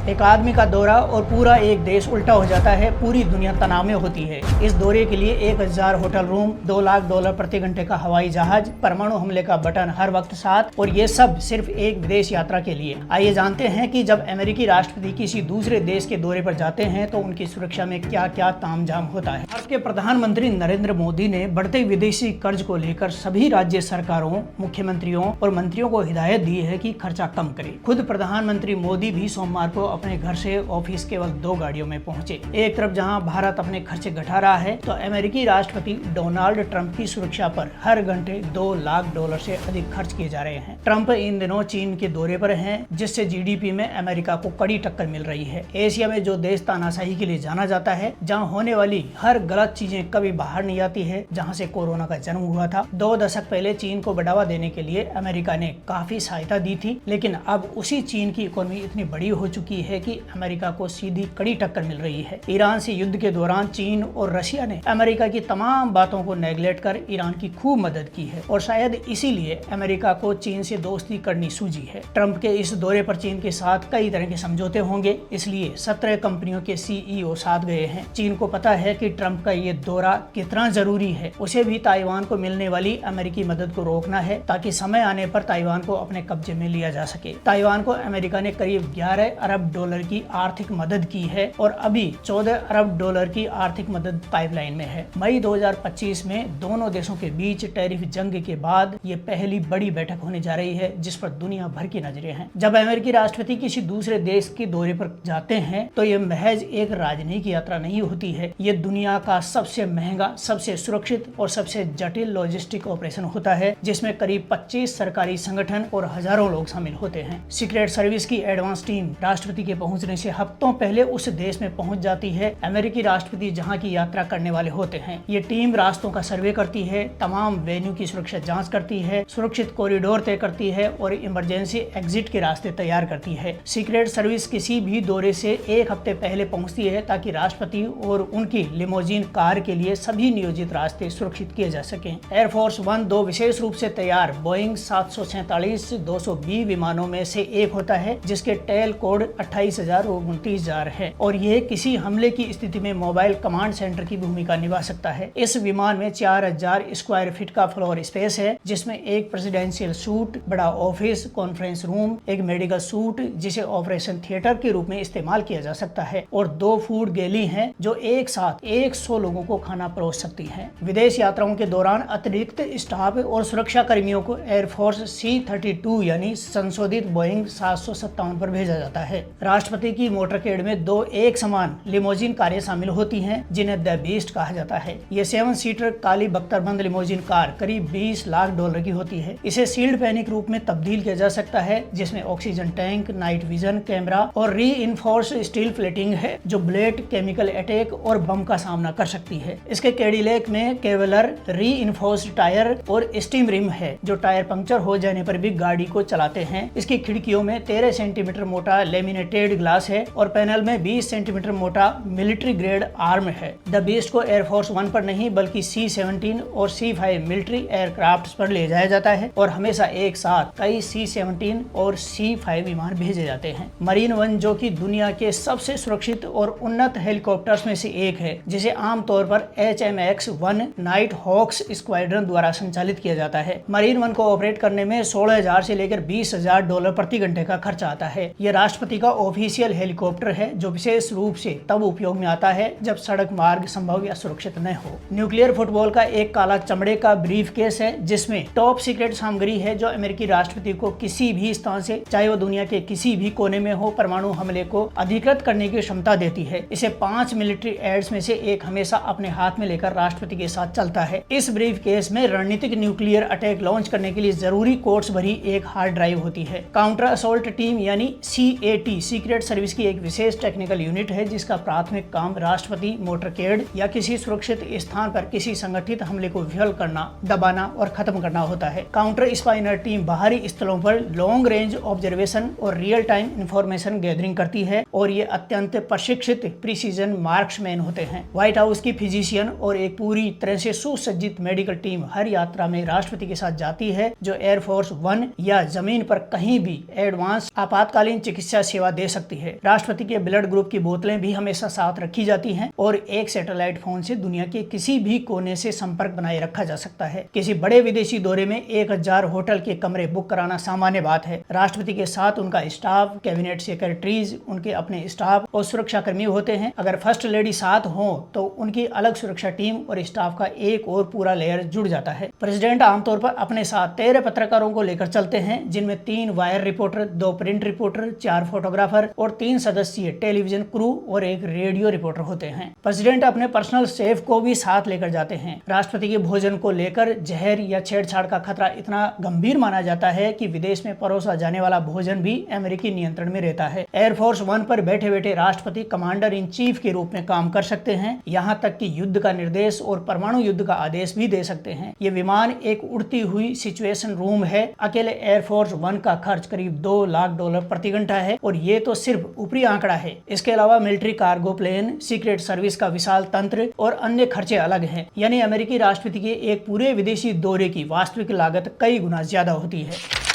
एक आदमी का दौरा और पूरा एक देश उल्टा हो जाता है, पूरी दुनिया तनाव में होती है। इस दौरे के लिए 1000 होटल रूम, $2 लाख प्रति घंटे का हवाई जहाज, परमाणु हमले का बटन हर वक्त साथ, और ये सब सिर्फ एक विदेश यात्रा के लिए। आइए जानते हैं कि जब अमेरिकी राष्ट्रपति किसी दूसरे देश के दौरे पर जाते हैं तो उनकी सुरक्षा में क्या क्या तामझाम होता है। भारत के प्रधानमंत्री नरेंद्र मोदी ने बढ़ते विदेशी कर्ज को लेकर सभी राज्य सरकारों, मुख्यमंत्रियों और मंत्रियों को हिदायत दी है कि खर्चा कम करें। खुद प्रधानमंत्री मोदी भी सोमवार को अपने घर से ऑफिस केवल 2 गाड़ियों में पहुंचे। एक तरफ जहां भारत अपने खर्चे घटा रहा है, तो अमेरिकी राष्ट्रपति डोनाल्ड ट्रंप की सुरक्षा पर हर घंटे $2 लाख से अधिक खर्च किए जा रहे हैं। ट्रंप इन दिनों चीन के दौरे पर हैं, जिससे जीडीपी में अमेरिका को कड़ी टक्कर मिल रही है। एशिया में जो देश तानाशाही के लिए जाना जाता है, जहाँ होने वाली हर गलत चीजें कभी बाहर नहीं आती है, जहाँ से कोरोना का जन्म हुआ था। 2 दशक पहले चीन को बढ़ावा देने के लिए अमेरिका ने काफी सहायता दी थी, लेकिन अब उसी चीन की इकोनॉमी इतनी बड़ी हो चुकी है कि अमेरिका को सीधी कड़ी टक्कर मिल रही है। ईरान से युद्ध के दौरान चीन और रशिया ने अमेरिका की तमाम बातों को नेगलेक्ट कर ईरान की खूब मदद की है, और शायद इसीलिए अमेरिका को चीन से दोस्ती करनी सूझी है। ट्रंप के इस दौरे पर चीन के साथ कई तरह के समझौते होंगे, इसलिए 17 कंपनियों के सीईओ साथ गए हैं। चीन को पता है कि ट्रंप का ये दौरा कितना जरूरी है। उसे भी ताइवान को मिलने वाली अमेरिकी मदद को रोकना है, ताकि समय आने पर ताइवान को अपने कब्जे में लिया जा सके। ताइवान को अमेरिका ने करीब $11 अरब की आर्थिक मदद की है, और अभी $14 अरब की आर्थिक मदद पाइपलाइन में है। मई 2025 में दोनों देशों के बीच टैरिफ जंग के बाद ये पहली बड़ी बैठक होने जा रही है, जिस पर दुनिया भर की नजरें हैं। जब अमेरिकी राष्ट्रपति किसी दूसरे देश के दौरे पर जाते हैं, तो ये महज एक राजनयिक यात्रा नहीं होती है। ये दुनिया का सबसे महंगा, सबसे सुरक्षित और सबसे जटिल लॉजिस्टिक ऑपरेशन होता है, जिसमें करीब 25 सरकारी संगठन और हजारों लोग शामिल होते हैं। सीक्रेट सर्विस की एडवांस टीम राष्ट्रपति के पहुंचने से हफ्तों पहले उस देश में पहुंच जाती है, अमेरिकी राष्ट्रपति जहां की यात्रा करने वाले होते हैं। ये टीम रास्तों का सर्वे करती है, तमाम वेन्यू की सुरक्षा जांच करती है, सुरक्षित कॉरिडोर तय करती है और इमरजेंसी एग्जिट के रास्ते तैयार करती है। सीक्रेट सर्विस किसी भी दौरे से 1 हफ्ते पहले पहुंचती है, ताकि राष्ट्रपति और उनकी लिमोजीन कार के लिए सभी नियोजित रास्ते सुरक्षित किए जा सकें। एयरफोर्स 1 2 विशेष रूप से तैयार बोइंग 747-200B विमानों में से एक होता है, जिसके टेल कोड 28,029 है, और यह किसी हमले की स्थिति में मोबाइल कमांड सेंटर की भूमिका निभा सकता है। इस विमान में 4000 स्क्वायर फीट का फ्लोर स्पेस है, जिसमें एक प्रेसिडेंशियल सूट, बड़ा ऑफिस, कॉन्फ्रेंस रूम, एक मेडिकल सूट जिसे ऑपरेशन थिएटर के रूप में इस्तेमाल किया जा सकता है, और 2 फूड गैली हैं जो एक साथ 100 लोगों को खाना परोस सकती हैं। विदेश यात्राओं के दौरान अतिरिक्त स्टाफ और सुरक्षा कर्मियों को एयरफोर्स C-32 यानी संशोधित बोइंग 757 पर भेजा जाता है। राष्ट्रपति की मोटरकेड में 2 एक समान लिमोजिन कारें शामिल होती हैं, जिन्हें द बीस्ट कहा जाता है। ये 7 सीटर काली बख्तरबंद लिमोजिन कार करीब $20 लाख की होती है। इसे सील्ड पैनिक रूप में तब्दील किया जा सकता है, जिसमें oxygen tank, night vision camera और रीइंफोर्स स्टील प्लेटिंग है, जो ब्लेड, केमिकल अटैक और बम का सामना कर सकती है। इसके कैडिलैक में केवलर रीइंफोर्स्ड टायर और स्टीम रिम है, जो टायर पंक्चर हो जाने पर भी गाड़ी को चलाते हैं। इसकी खिड़कियों में 13 सेंटीमीटर मोटा लेमिनेटेड ग्लास है, और पैनल में 20 सेंटीमीटर मोटा मिलिट्री ग्रेड आर्म है। द बीस्ट को एयरफोर्स 1 पर नहीं, बल्कि C-17 और C-5 मिलिट्री एयरक्राफ्ट पर ले जाया जाता है, और हमेशा एक साथ कई C-17 और C-5 विमान भेजे जाते हैं। मरीन 1, जो कि दुनिया के सबसे सुरक्षित और उन्नत हेलीकॉप्टर्स में से एक है, जिसे आमतौर पर HMX-1 नाइट हॉक्स स्क्वाड्रन द्वारा संचालित किया जाता है। मरीन 1 को ऑपरेट करने में $16,000 से लेकर $20,000 प्रति घंटे का खर्चा आता है। यह राष्ट्रपति का ऑफिशियल हेलीकॉप्टर है, जो विशेष रूप से तब उपयोग में आता है जब सड़क मार्ग संभव या सुरक्षित न हो। न्यूक्लियर फुटबॉल का एक काला चमड़े का ब्रीफ केस है, जिसमें टॉप सीक्रेट सामग्री है, जो अमेरिकी राष्ट्रपति को किसी भी स्थान से, चाहे वो दुनिया के किसी भी कोने में हो, परमाणु हमले को अधिकृत करने की क्षमता देती है। इसे 5 मिलिट्री एड्स में से एक हमेशा अपने हाथ में लेकर राष्ट्रपति के साथ चलता है। इस ब्रीफ केस में रणनीतिक न्यूक्लियर अटैक लॉन्च करने के लिए जरूरी कोड्स भरी एक हार्ड ड्राइव होती है। काउंटर असोल्ट टीम यानी CAT सीक्रेट सर्विस की एक विशेष टेक्निकल यूनिट है, जिसका प्राथमिक काम राष्ट्रपति मोटरकेड या किसी सुरक्षित स्थान पर किसी संगठित हमले को विफल करना, दबाना और खत्म करना होता है। काउंटर स्पाइनर टीम बाहरी स्थलों पर लॉन्ग रेंज ऑब्जर्वेशन और रियल टाइम इंफॉर्मेशन गैदरिंग करती है, और ये अत्यंत प्रशिक्षित प्रिसीजन मार्क्समैन होते हैं। व्हाइट हाउस की फिजिशियन और एक पूरी तरह से सुसज्जित मेडिकल टीम हर यात्रा में राष्ट्रपति के साथ जाती है, जो एयरफोर्स 1 या जमीन पर कहीं भी एडवांस आपातकालीन चिकित्सा सेवा दे सकती है। राष्ट्रपति के ब्लड ग्रुप की बोतलें भी हमेशा साथ रखी जाती हैं और एक सैटेलाइट फोन से दुनिया के किसी भी कोने से संपर्क बनाए रखा जा सकता है। किसी बड़े विदेशी दौरे में 1000 होटल के कमरे बुक कराना सामान्य बात है। राष्ट्रपति के साथ उनका स्टाफ, कैबिनेट सेक्रेटरीज, उनके अपने स्टाफ और सुरक्षा कर्मी होते हैं। अगर फर्स्ट लेडी साथ हो तो उनकी अलग सुरक्षा टीम और स्टाफ का एक और पूरा लेयर जुड़ जाता है। प्रेसिडेंट आमतौर पर अपने साथ 13 पत्रकारों को लेकर चलते हैं, जिनमें 3 wire reporter, 2 print reporter, 4 photographer और 3 सदस्यीय टेलीविजन क्रू और एक रेडियो रिपोर्टर होते हैं। प्रेसिडेंट अपने पर्सनल शेफ को भी साथ लेकर जाते हैं। राष्ट्रपति के भोजन को लेकर जहर या छेड़छाड़ का खतरा इतना गंभीर माना जाता है कि विदेश में परोसा जाने वाला भोजन भी अमेरिकी नियंत्रण में रहता है। एयरफोर्स 1 पर बैठे बैठे राष्ट्रपति कमांडर इन चीफ के रूप में काम कर सकते हैं, यहाँ तक कि युद्ध का निर्देश और परमाणु युद्ध का आदेश भी दे सकते हैं। ये विमान एक उड़ती हुई सिचुएशन रूम है। अकेले एयरफोर्स 1 का खर्च करीब $2 लाख प्रति घंटा है और ये तो सिर्फ ऊपरी आंकड़ा है। इसके अलावा military cargo plane, secret service का विशाल तंत्र और अन्य खर्चे अलग हैं। यानी अमेरिकी राष्ट्रपति के एक पूरे विदेशी दौरे की वास्तविक लागत कई गुना ज्यादा होती है।